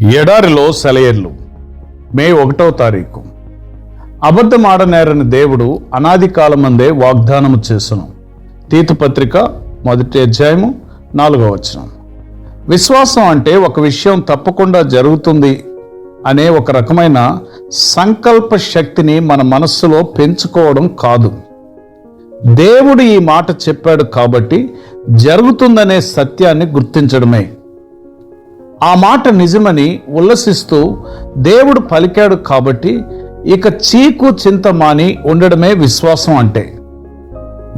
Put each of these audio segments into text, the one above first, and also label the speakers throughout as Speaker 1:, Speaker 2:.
Speaker 1: ఎడారిలో సెలయేర్లు. మే 1వ తారీఖు. అబద్ధమాడనేరని దేవుడు అనాది కాలమందే వాగ్దానము చేసును. తీతు పత్రిక 1వ అధ్యాయము 4వ వచనం. విశ్వాసం అంటే ఒక విషయం తప్పకుండా జరుగుతుంది అనే ఒక రకమైన సంకల్ప శక్తిని మన మనస్సులో పెంచుకోవడం కాదు. దేవుడు ఈ మాట చెప్పాడు కాబట్టి జరుగుతుందనే సత్యాన్ని గుర్తించడమే. ఆ మాట నిజమని ఉల్లసిస్తూ దేవుడు పలికాడు కాబట్టి ఇక చీకు చింత మాని ఉండడమే విశ్వాసం అంటే.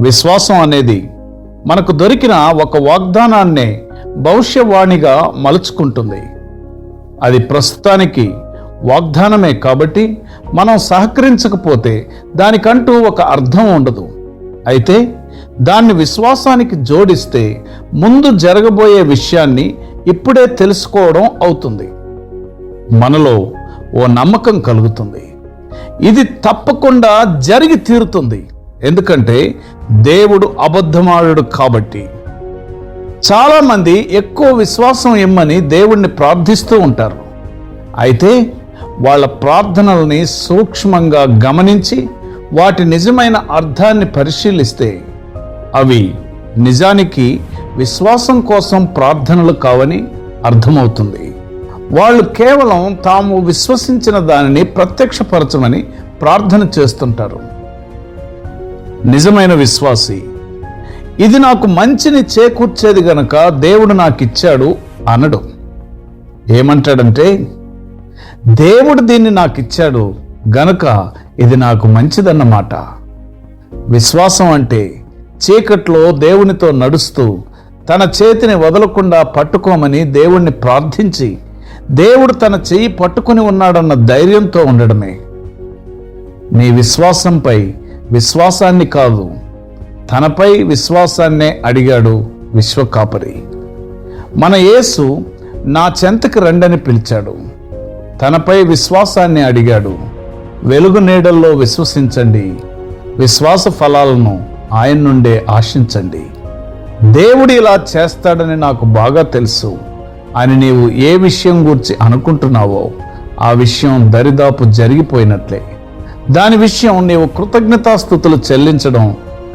Speaker 1: విశ్వాసం అనేది మనకు దొరికిన ఒక వాగ్దానాన్నే భవిష్యవాణిగా మలుచుకుంటుంది. అది ప్రస్తుతానికి వాగ్దానమే కాబట్టి మనం సహకరించకపోతే దానికంటూ ఒక అర్థం ఉండదు. అయితే దాన్ని విశ్వాసానికి జోడిస్తే ముందు జరగబోయే విషయాన్ని ఇప్పుడే తెలుసుకోవడం అవుతుంది. మనలో ఓ నమ్మకం కలుగుతుంది. ఇది తప్పకుండా జరిగి తీరుతుంది, ఎందుకంటే దేవుడు అబద్ధమాడడు కాబట్టి. చాలామంది ఎక్కువ విశ్వాసం ఇమ్మని దేవుణ్ణి ప్రార్థిస్తూ ఉంటారు. అయితే వాళ్ళ ప్రార్థనల్ని సూక్ష్మంగా గమనించి వాటి నిజమైన అర్థాన్ని పరిశీలిస్తే అవి నిజానికి విశ్వాసం కోసం ప్రార్థనలు కావని అర్థమవుతుంది. వాళ్ళు కేవలం తాము విశ్వసించిన దానిని ప్రత్యక్షపరచమని ప్రార్థన చేస్తుంటారు. నిజమైన విశ్వాసి ఇది నాకు మంచిని చేకూర్చేది గనక దేవుడు నాకు ఇచ్చాడు అనడు. ఏమంటాడంటే, దేవుడు దీన్ని నాకు ఇచ్చాడు గనక ఇది నాకు మంచిదన్నమాట. విశ్వాసం అంటే చీకట్లో దేవునితో నడుస్తూ తన చేతిని వదలకుండా పట్టుకోమని దేవుణ్ణి ప్రార్థించి దేవుడు తన చెయ్యి పట్టుకుని ఉన్నాడన్న ధైర్యంతో ఉండడమే. నీ విశ్వాసంపై విశ్వాసాన్ని కాదు, తనపై విశ్వాసాన్నే అడిగాడు విశ్వకాపరి. మన యేసు నా చెంతకు రండని పిలిచాడు. తనపై విశ్వాసాన్ని అడిగాడు. వెలుగు నీడల్లో విశ్వసించండి, విశ్వాస ఫలాలను ఆయన నుండే ఆశించండి. దేవుడు ఇలా చేస్తాడని నాకు బాగా తెలుసు అని నీవు ఏ విషయం గురించి అనుకుంటున్నావో ఆ విషయం దరిదాపు జరిగిపోయినట్లే. దాని విషయం నీవు కృతజ్ఞతాస్తుతులు చెల్లించడం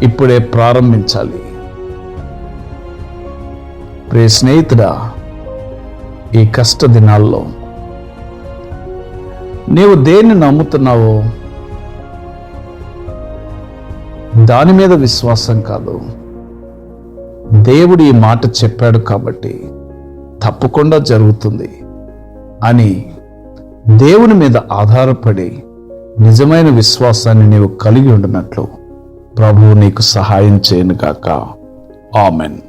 Speaker 1: ఇప్పుడే ప్రారంభించాలి. ప్రియ స్నేహితుడా, ఈ కష్ట దినాల్లో నీవు దేన్ని నమ్ముతున్నావో దాని మీద విశ్వాసం కాదు, దేవుడు ఈ మాట చెప్పాడు కాబట్టి తప్పకుండా జరుగుతుంది అని దేవుని మీద ఆధారపడి నిజమైన విశ్వాసాన్ని నీవు కలిగి ఉండినట్లు ప్రభువు నీకు సహాయం చేయనుగాక. ఆమెన్.